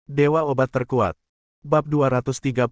Dewa Obat Terkuat. Bab 237.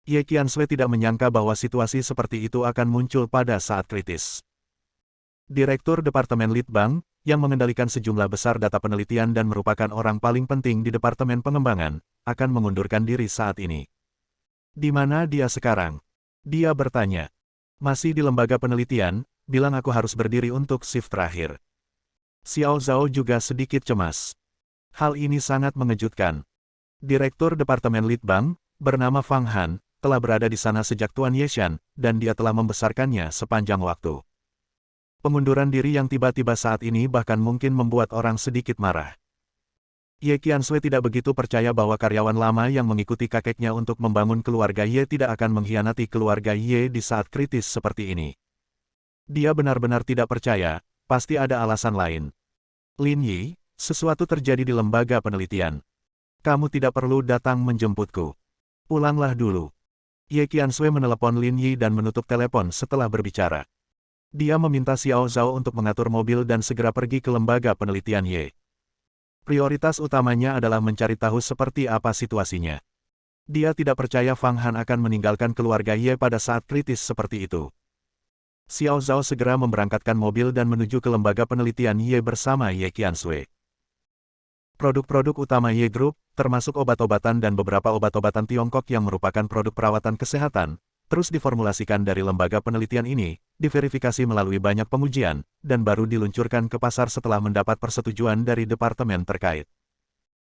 Ye Qiansui tidak menyangka bahwa situasi seperti itu akan muncul pada saat kritis. Direktur Departemen Litbang, yang mengendalikan sejumlah besar data penelitian dan merupakan orang paling penting di Departemen Pengembangan, akan mengundurkan diri saat ini. Di mana dia sekarang? Dia bertanya. Masih di lembaga penelitian, bilang aku harus berdiri untuk shift terakhir. Xiao Zhao juga sedikit cemas. Hal ini sangat mengejutkan. Direktur Departemen Litbang, bernama Fang Han, telah berada di sana sejak Tuan Yeshan, dan dia telah membesarkannya sepanjang waktu. Pengunduran diri yang tiba-tiba saat ini bahkan mungkin membuat orang sedikit marah. Ye Qiansui tidak begitu percaya bahwa karyawan lama yang mengikuti kakeknya untuk membangun keluarga Ye tidak akan mengkhianati keluarga Ye di saat kritis seperti ini. Dia benar-benar tidak percaya, pasti ada alasan lain. Lin Yi, sesuatu terjadi di lembaga penelitian. Kamu tidak perlu datang menjemputku. Pulanglah dulu. Ye Qiansui menelepon Lin Yi dan menutup telepon setelah berbicara. Dia meminta Xiao Zhao untuk mengatur mobil dan segera pergi ke lembaga penelitian Ye. Prioritas utamanya adalah mencari tahu seperti apa situasinya. Dia tidak percaya Fang Han akan meninggalkan keluarga Ye pada saat kritis seperti itu. Xiao Zhao segera memberangkatkan mobil dan menuju ke lembaga penelitian Ye bersama Ye Qiansui. Produk-produk utama Ye Group, termasuk obat-obatan dan beberapa obat-obatan Tiongkok yang merupakan produk perawatan kesehatan, terus diformulasikan dari lembaga penelitian ini, diverifikasi melalui banyak pengujian, dan baru diluncurkan ke pasar setelah mendapat persetujuan dari departemen terkait.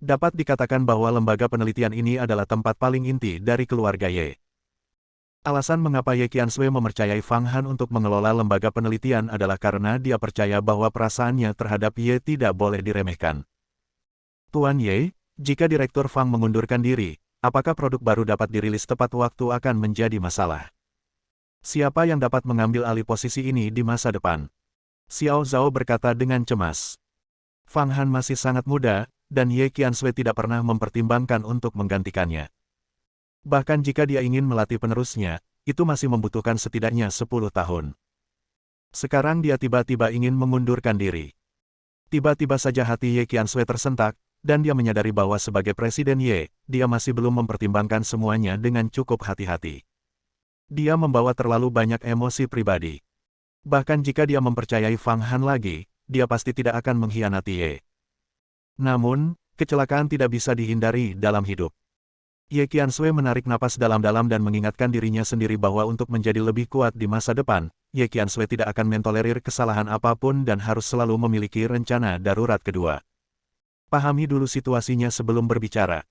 Dapat dikatakan bahwa lembaga penelitian ini adalah tempat paling inti dari keluarga Ye. Alasan mengapa Ye Qiansui mempercayai Fang Han untuk mengelola lembaga penelitian adalah karena dia percaya bahwa perasaannya terhadap Ye tidak boleh diremehkan. Tuan Ye, jika Direktur Fang mengundurkan diri, apakah produk baru dapat dirilis tepat waktu akan menjadi masalah? Siapa yang dapat mengambil alih posisi ini di masa depan? Xiao Zhao berkata dengan cemas. Fang Han masih sangat muda, dan Ye Qiansui tidak pernah mempertimbangkan untuk menggantikannya. Bahkan jika dia ingin melatih penerusnya, itu masih membutuhkan setidaknya 10 tahun. Sekarang dia tiba-tiba ingin mengundurkan diri. Tiba-tiba saja hati Ye Qiansui tersentak, dan dia menyadari bahwa sebagai Presiden Ye, dia masih belum mempertimbangkan semuanya dengan cukup hati-hati. Dia membawa terlalu banyak emosi pribadi. Bahkan jika dia mempercayai Fang Han lagi, dia pasti tidak akan mengkhianati Ye. Namun, kecelakaan tidak bisa dihindari dalam hidup. Ye Qiansui menarik napas dalam-dalam dan mengingatkan dirinya sendiri bahwa untuk menjadi lebih kuat di masa depan, Ye Qiansui tidak akan mentolerir kesalahan apapun dan harus selalu memiliki rencana darurat kedua. Pahami dulu situasinya sebelum berbicara.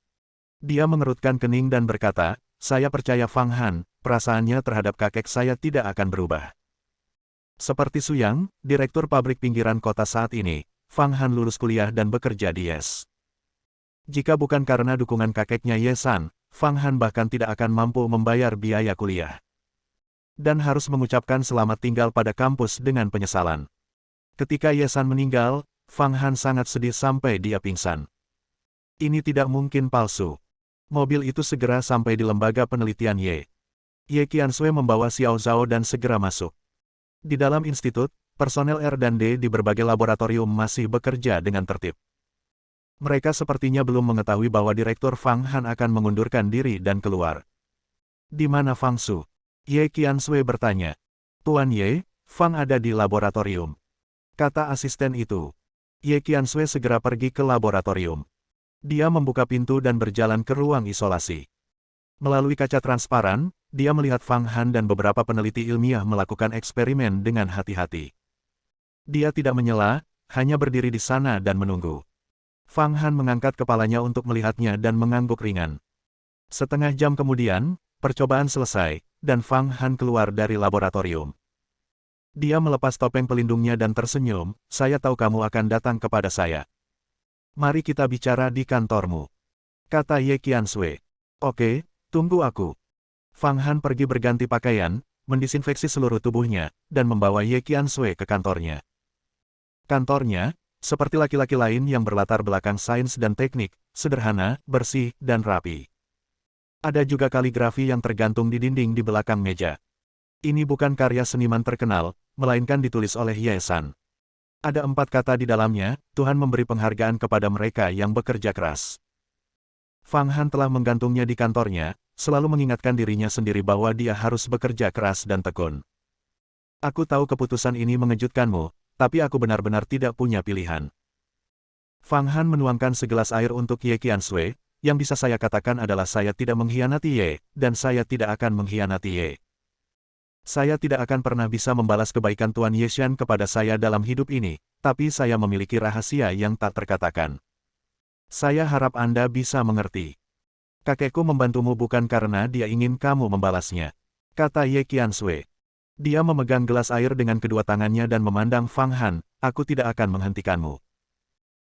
Dia mengerutkan kening dan berkata, saya percaya Fang Han, perasaannya terhadap kakek saya tidak akan berubah. Seperti Suyang, direktur pabrik pinggiran kota saat ini, Fang Han lulus kuliah dan bekerja di Yes. Jika bukan karena dukungan kakeknya Ye San, Fang Han bahkan tidak akan mampu membayar biaya kuliah. Dan harus mengucapkan selamat tinggal pada kampus dengan penyesalan. Ketika Ye San meninggal, Fang Han sangat sedih sampai dia pingsan. Ini tidak mungkin palsu. Mobil itu segera sampai di lembaga penelitian Ye. Ye Qiansui membawa Xiao Zhao dan segera masuk. Di dalam institut, personel R&D di berbagai laboratorium masih bekerja dengan tertib. Mereka sepertinya belum mengetahui bahwa Direktur Fang Han akan mengundurkan diri dan keluar. Di mana Fang Su? Ye Qiansui bertanya. Tuan Ye, Fang ada di laboratorium. Kata asisten itu. Ye Qiansui segera pergi ke laboratorium. Dia membuka pintu dan berjalan ke ruang isolasi. Melalui kaca transparan, dia melihat Fang Han dan beberapa peneliti ilmiah melakukan eksperimen dengan hati-hati. Dia tidak menyela, hanya berdiri di sana dan menunggu. Fang Han mengangkat kepalanya untuk melihatnya dan mengangguk ringan. Setengah jam kemudian, percobaan selesai, dan Fang Han keluar dari laboratorium. Dia melepas topeng pelindungnya dan tersenyum, saya tahu kamu akan datang kepada saya. Mari kita bicara di kantormu. Kata Ye Qiansui. Oke, tunggu aku. Fang Han pergi berganti pakaian, mendisinfeksi seluruh tubuhnya, dan membawa Ye Qiansui ke kantornya. Kantornya, seperti laki-laki lain yang berlatar belakang sains dan teknik, sederhana, bersih, dan rapi. Ada juga kaligrafi yang tergantung di dinding di belakang meja. Ini bukan karya seniman terkenal, melainkan ditulis oleh Ye San. Ada 4 kata di dalamnya, Tuhan memberi penghargaan kepada mereka yang bekerja keras. Fang Han telah menggantungnya di kantornya, selalu mengingatkan dirinya sendiri bahwa dia harus bekerja keras dan tekun. Aku tahu keputusan ini mengejutkanmu, tapi aku benar-benar tidak punya pilihan. Fang Han menuangkan segelas air untuk Ye Qiansui, yang bisa saya katakan adalah saya tidak mengkhianati Ye, dan saya tidak akan mengkhianati Ye. Saya tidak akan pernah bisa membalas kebaikan Tuan Yeshan kepada saya dalam hidup ini, tapi saya memiliki rahasia yang tak terkatakan. Saya harap Anda bisa mengerti. Kakekku membantumu bukan karena dia ingin kamu membalasnya, kata Ye Qiansui. Dia memegang gelas air dengan kedua tangannya dan memandang Fang Han, aku tidak akan menghentikanmu.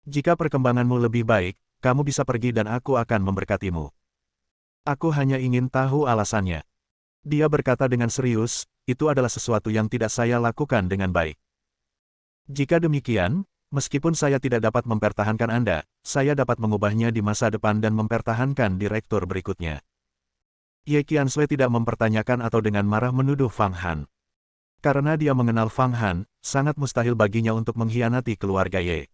Jika perkembanganmu lebih baik, kamu bisa pergi dan aku akan memberkatimu. Aku hanya ingin tahu alasannya. Dia berkata dengan serius, itu adalah sesuatu yang tidak saya lakukan dengan baik. Jika demikian, meskipun saya tidak dapat mempertahankan Anda, saya dapat mengubahnya di masa depan dan mempertahankan direktur berikutnya. Ye Qiansui tidak mempertanyakan atau dengan marah menuduh Fang Han. Karena dia mengenal Fang Han, sangat mustahil baginya untuk mengkhianati keluarga Ye.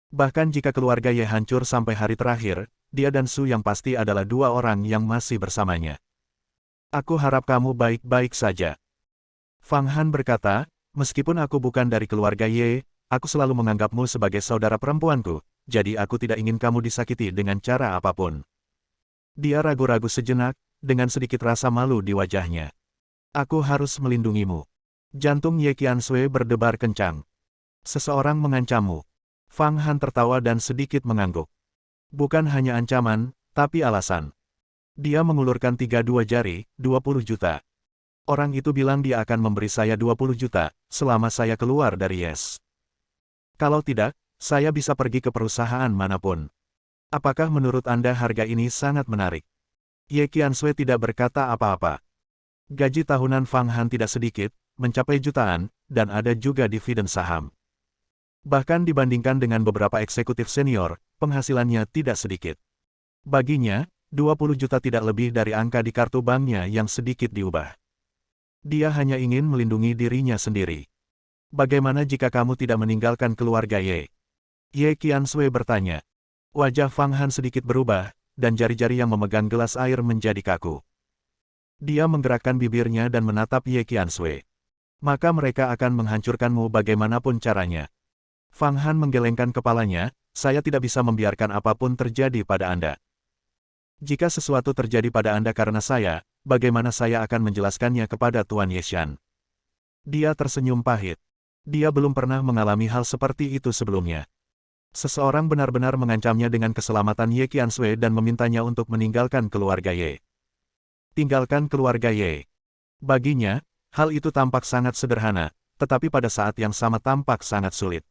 Bahkan jika keluarga Ye hancur sampai hari terakhir, dia dan Su yang pasti adalah dua orang yang masih bersamanya. Aku harap kamu baik-baik saja. Fang Han berkata, meskipun aku bukan dari keluarga Ye, aku selalu menganggapmu sebagai saudara perempuanku, jadi aku tidak ingin kamu disakiti dengan cara apapun. Dia ragu-ragu sejenak, dengan sedikit rasa malu di wajahnya. Aku harus melindungimu. Jantung Ye Qiansui berdebar kencang. Seseorang mengancammu. Fang Han tertawa dan sedikit mengangguk. Bukan hanya ancaman, tapi alasan. Dia mengulurkan 3 jari, 20 juta. Orang itu bilang dia akan memberi saya 20 juta, selama saya keluar dari Yes. Kalau tidak, saya bisa pergi ke perusahaan manapun. Apakah menurut Anda harga ini sangat menarik? Ye Qiansui tidak berkata apa-apa. Gaji tahunan Fang Han tidak sedikit, mencapai jutaan, dan ada juga dividen saham. Bahkan dibandingkan dengan beberapa eksekutif senior, penghasilannya tidak sedikit. Baginya, 20 juta tidak lebih dari angka di kartu banknya yang sedikit diubah. Dia hanya ingin melindungi dirinya sendiri. Bagaimana jika kamu tidak meninggalkan keluarga Ye? Ye Qiansui bertanya. Wajah Fang Han sedikit berubah, dan jari-jari yang memegang gelas air menjadi kaku. Dia menggerakkan bibirnya dan menatap Ye Qiansui. Maka mereka akan menghancurkanmu bagaimanapun caranya. Fang Han menggelengkan kepalanya, saya tidak bisa membiarkan apapun terjadi pada Anda. Jika sesuatu terjadi pada Anda karena saya, bagaimana saya akan menjelaskannya kepada Tuan Yeshan? Dia tersenyum pahit. Dia belum pernah mengalami hal seperti itu sebelumnya. Seseorang benar-benar mengancamnya dengan keselamatan Ye Qiansui dan memintanya untuk meninggalkan keluarga Ye. Tinggalkan keluarga Ye. Baginya, hal itu tampak sangat sederhana, tetapi pada saat yang sama tampak sangat sulit.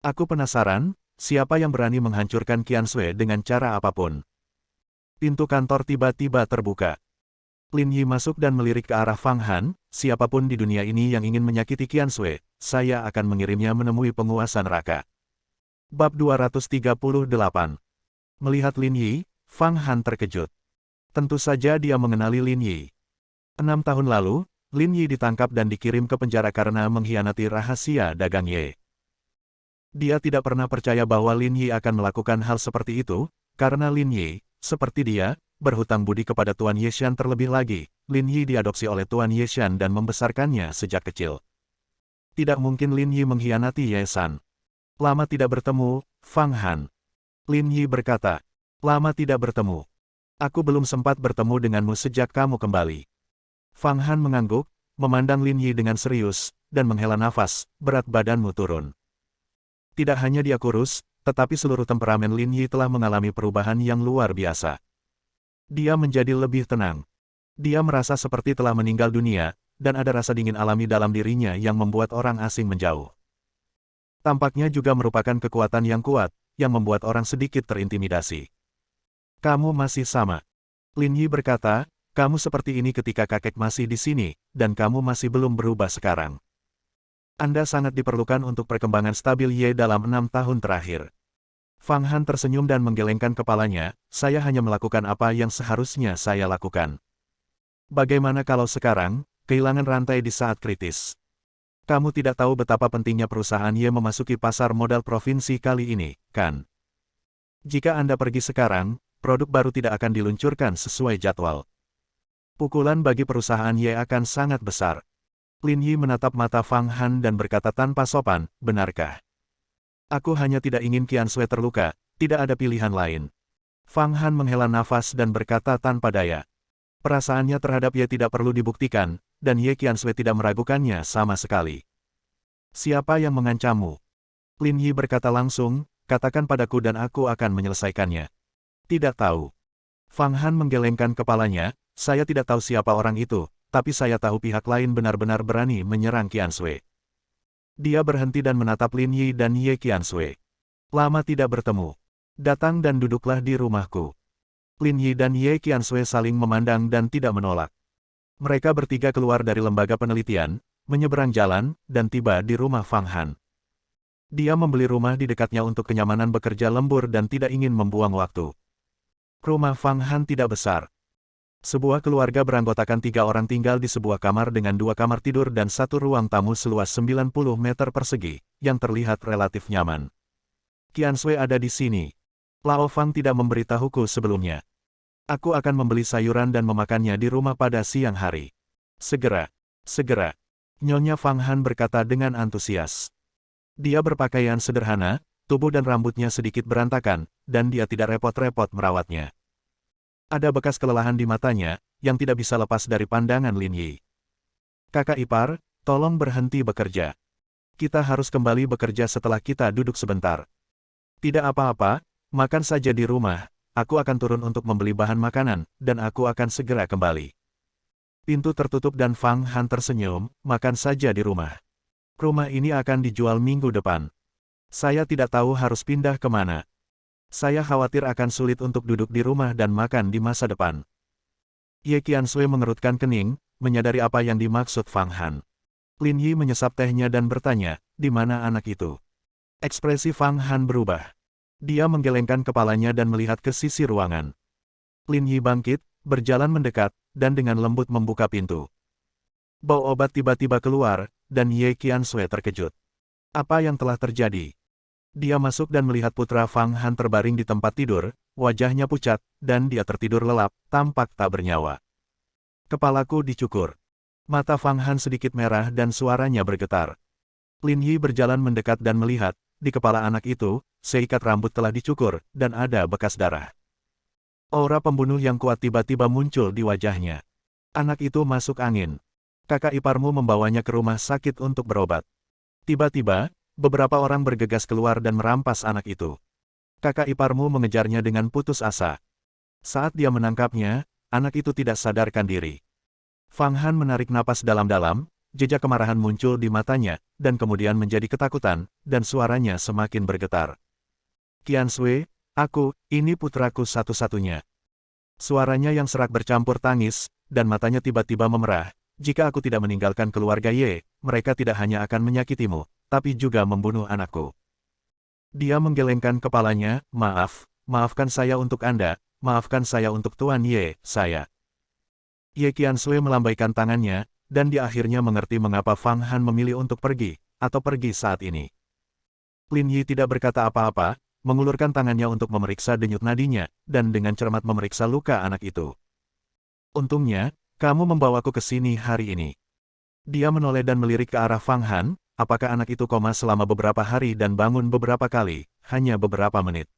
Aku penasaran, siapa yang berani menghancurkan Qiansui dengan cara apapun? Pintu kantor tiba-tiba terbuka. Lin Yi masuk dan melirik ke arah Fang Han, siapapun di dunia ini yang ingin menyakiti Qiansui, saya akan mengirimnya menemui penguasa neraka. Bab 238. Melihat Lin Yi, Fang Han terkejut. Tentu saja dia mengenali Lin Yi. 6 tahun lalu, Lin Yi ditangkap dan dikirim ke penjara karena mengkhianati rahasia dagang Ye. Dia tidak pernah percaya bahwa Lin Yi akan melakukan hal seperti itu, karena Lin Yi, seperti dia, berhutang budi kepada Tuan Yeshan terlebih lagi. Lin Yi diadopsi oleh Tuan Yeshan dan membesarkannya sejak kecil. Tidak mungkin Lin Yi mengkhianati Yeshan. Lama tidak bertemu, Fang Han. Lin Yi berkata, lama tidak bertemu. Aku belum sempat bertemu denganmu sejak kamu kembali. Fang Han mengangguk, memandang Lin Yi dengan serius, dan menghela nafas, berat badanmu turun. Tidak hanya dia kurus, tetapi seluruh temperamen Lin Yi telah mengalami perubahan yang luar biasa. Dia menjadi lebih tenang. Dia merasa seperti telah meninggal dunia, dan ada rasa dingin alami dalam dirinya yang membuat orang asing menjauh. Tampaknya juga merupakan kekuatan yang kuat, yang membuat orang sedikit terintimidasi. Kamu masih sama. Lin Yi berkata, kamu seperti ini ketika kakek masih di sini, dan kamu masih belum berubah sekarang. Anda sangat diperlukan untuk perkembangan stabil Ye dalam 6 tahun terakhir. Fang Han tersenyum dan menggelengkan kepalanya, saya hanya melakukan apa yang seharusnya saya lakukan. Bagaimana kalau sekarang, kehilangan rantai di saat kritis? Kamu tidak tahu betapa pentingnya perusahaan Ye memasuki pasar modal provinsi kali ini, kan? Jika Anda pergi sekarang, produk baru tidak akan diluncurkan sesuai jadwal. Pukulan bagi perusahaan Ye akan sangat besar. Lin Yi menatap mata Fang Han dan berkata tanpa sopan, benarkah? Aku hanya tidak ingin Qiansui terluka, tidak ada pilihan lain. Fang Han menghela nafas dan berkata tanpa daya. Perasaannya terhadap Ye tidak perlu dibuktikan, dan Ye Qiansui tidak meragukannya sama sekali. Siapa yang mengancammu? Lin Yi berkata langsung, katakan padaku dan aku akan menyelesaikannya. Tidak tahu. Fang Han menggelengkan kepalanya, saya tidak tahu siapa orang itu, tapi saya tahu pihak lain benar-benar berani menyerang Qiansui. Dia berhenti dan menatap Lin Yi dan Ye Qiansui. Lama tidak bertemu. Datang dan duduklah di rumahku. Lin Yi dan Ye Qiansui saling memandang dan tidak menolak. Mereka bertiga keluar dari lembaga penelitian, menyeberang jalan, dan tiba di rumah Fang Han. Dia membeli rumah di dekatnya untuk kenyamanan bekerja lembur dan tidak ingin membuang waktu. Rumah Fang Han tidak besar. Sebuah keluarga beranggotakan 3 orang tinggal di sebuah kamar dengan 2 kamar tidur dan 1 ruang tamu seluas 90 meter persegi, yang terlihat relatif nyaman. Qiansui ada di sini. Lao Fang tidak memberitahuku sebelumnya. Aku akan membeli sayuran dan memakannya di rumah pada siang hari. Segera. Segera. Nyonya Fang Han berkata dengan antusias. Dia berpakaian sederhana, tubuh dan rambutnya sedikit berantakan, dan dia tidak repot-repot merawatnya. Ada bekas kelelahan di matanya, yang tidak bisa lepas dari pandangan Lin Yi. Kakak ipar, tolong berhenti bekerja. Kita harus kembali bekerja setelah kita duduk sebentar. Tidak apa-apa, makan saja di rumah, aku akan turun untuk membeli bahan makanan, dan aku akan segera kembali. Pintu tertutup dan Fang Han tersenyum, makan saja di rumah. Rumah ini akan dijual minggu depan. Saya tidak tahu harus pindah kemana. Saya khawatir akan sulit untuk duduk di rumah dan makan di masa depan. Ye Qiansui mengerutkan kening, menyadari apa yang dimaksud Fang Han. Lin Yi menyesap tehnya dan bertanya, di mana anak itu? Ekspresi Fang Han berubah. Dia menggelengkan kepalanya dan melihat ke sisi ruangan. Lin Yi bangkit, berjalan mendekat, dan dengan lembut membuka pintu. Bau obat tiba-tiba keluar, dan Ye Qiansui terkejut. Apa yang telah terjadi? Dia masuk dan melihat putra Fang Han terbaring di tempat tidur, wajahnya pucat, dan dia tertidur lelap, tampak tak bernyawa. Kepalaku dicukur. Mata Fang Han sedikit merah dan suaranya bergetar. Lin Yi berjalan mendekat dan melihat, di kepala anak itu, seikat rambut telah dicukur, dan ada bekas darah. Aura pembunuh yang kuat tiba-tiba muncul di wajahnya. Anak itu masuk angin. Kakak iparmu membawanya ke rumah sakit untuk berobat. Tiba-tiba, beberapa orang bergegas keluar dan merampas anak itu. Kakak iparmu mengejarnya dengan putus asa. Saat dia menangkapnya, anak itu tidak sadarkan diri. Fang Han menarik napas dalam-dalam, jejak kemarahan muncul di matanya, dan kemudian menjadi ketakutan, dan suaranya semakin bergetar. Qiansui, ini putraku satu-satunya. Suaranya yang serak bercampur tangis, dan matanya tiba-tiba memerah. Jika aku tidak meninggalkan keluarga Ye, mereka tidak hanya akan menyakitimu, tapi juga membunuh anakku. Dia menggelengkan kepalanya, maafkan saya untuk Anda, maafkan saya untuk Tuan Ye, saya. Ye Qiansui melambaikan tangannya, dan dia akhirnya mengerti mengapa Fang Han memilih untuk pergi saat ini. Lin Yi tidak berkata apa-apa, mengulurkan tangannya untuk memeriksa denyut nadinya, dan dengan cermat memeriksa luka anak itu. Untungnya, kamu membawaku ke sini hari ini. Dia menoleh dan melirik ke arah Fang Han, apakah anak itu koma selama beberapa hari dan bangun beberapa kali, hanya beberapa menit.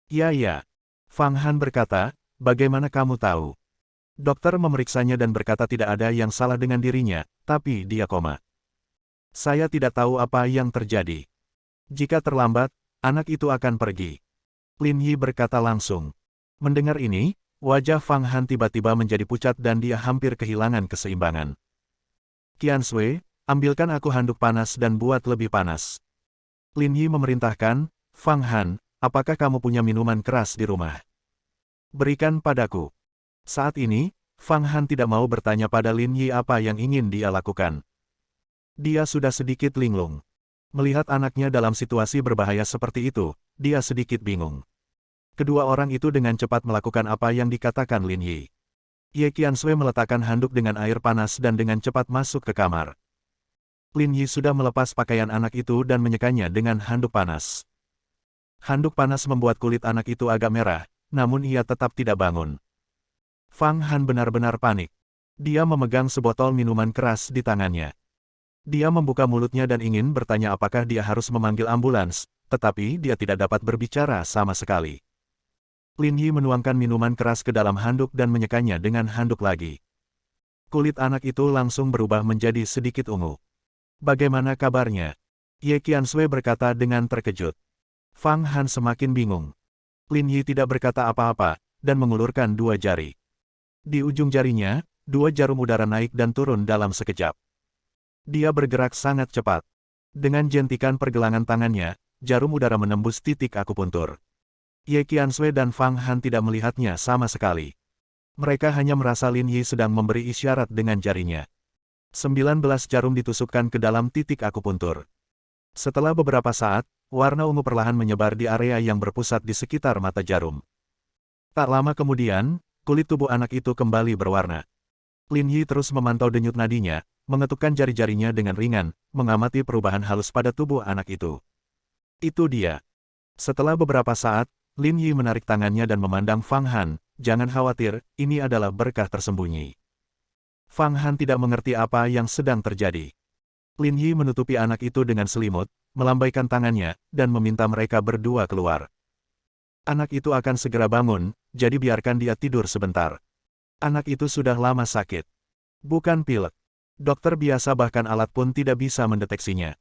Ya. Fang Han berkata, bagaimana kamu tahu? Dokter memeriksanya dan berkata tidak ada yang salah dengan dirinya, tapi dia koma. Saya tidak tahu apa yang terjadi. Jika terlambat, anak itu akan pergi. Lin Yi berkata langsung. Mendengar ini, wajah Fang Han tiba-tiba menjadi pucat dan dia hampir kehilangan keseimbangan. Qiansui, ambilkan aku handuk panas dan buat lebih panas. Lin Yi memerintahkan, Fang Han, apakah kamu punya minuman keras di rumah? Berikan padaku. Saat ini, Fang Han tidak mau bertanya pada Lin Yi apa yang ingin dia lakukan. Dia sudah sedikit linglung. Melihat anaknya dalam situasi berbahaya seperti itu, dia sedikit bingung. Kedua orang itu dengan cepat melakukan apa yang dikatakan Lin Yi. Ye Qiansui meletakkan handuk dengan air panas dan dengan cepat masuk ke kamar. Lin Yi sudah melepas pakaian anak itu dan menyekanya dengan handuk panas. Handuk panas membuat kulit anak itu agak merah, namun ia tetap tidak bangun. Fang Han benar-benar panik. Dia memegang sebotol minuman keras di tangannya. Dia membuka mulutnya dan ingin bertanya apakah dia harus memanggil ambulans, tetapi dia tidak dapat berbicara sama sekali. Lin Yi menuangkan minuman keras ke dalam handuk dan menyekannya dengan handuk lagi. Kulit anak itu langsung berubah menjadi sedikit ungu. Bagaimana kabarnya? Ye Qianshui berkata dengan terkejut. Fang Han semakin bingung. Lin Yi tidak berkata apa-apa, dan mengulurkan dua jari. Di ujung jarinya, dua jarum udara naik dan turun dalam sekejap. Dia bergerak sangat cepat. Dengan jentikan pergelangan tangannya, jarum udara menembus titik akupuntur. Ye Qianshui dan Fang Han tidak melihatnya sama sekali. Mereka hanya merasa Lin Yi sedang memberi isyarat dengan jarinya. 19 jarum ditusukkan ke dalam titik akupuntur. Setelah beberapa saat, warna ungu perlahan menyebar di area yang berpusat di sekitar mata jarum. Tak lama kemudian, kulit tubuh anak itu kembali berwarna. Lin Yi terus memantau denyut nadinya, mengetukkan jari-jarinya dengan ringan, mengamati perubahan halus pada tubuh anak itu. Itu dia. Setelah beberapa saat, Lin Yi menarik tangannya dan memandang Fang Han. Jangan khawatir, ini adalah berkah tersembunyi. Fang Han tidak mengerti apa yang sedang terjadi. Lin Yi menutupi anak itu dengan selimut, melambaikan tangannya, dan meminta mereka berdua keluar. Anak itu akan segera bangun, jadi biarkan dia tidur sebentar. Anak itu sudah lama sakit. Bukan pilek. Dokter biasa bahkan alat pun tidak bisa mendeteksinya.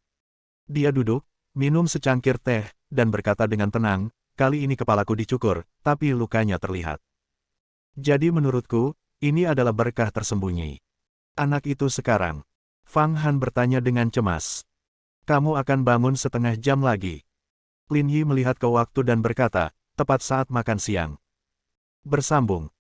Dia duduk, minum secangkir teh, dan berkata dengan tenang, kali ini kepalaku dicukur, tapi lukanya terlihat. Jadi menurutku, ini adalah berkah tersembunyi. Anak itu sekarang. Fang Han bertanya dengan cemas. Kamu akan bangun setengah jam lagi. Lin Yi melihat ke waktu dan berkata, tepat saat makan siang. Bersambung.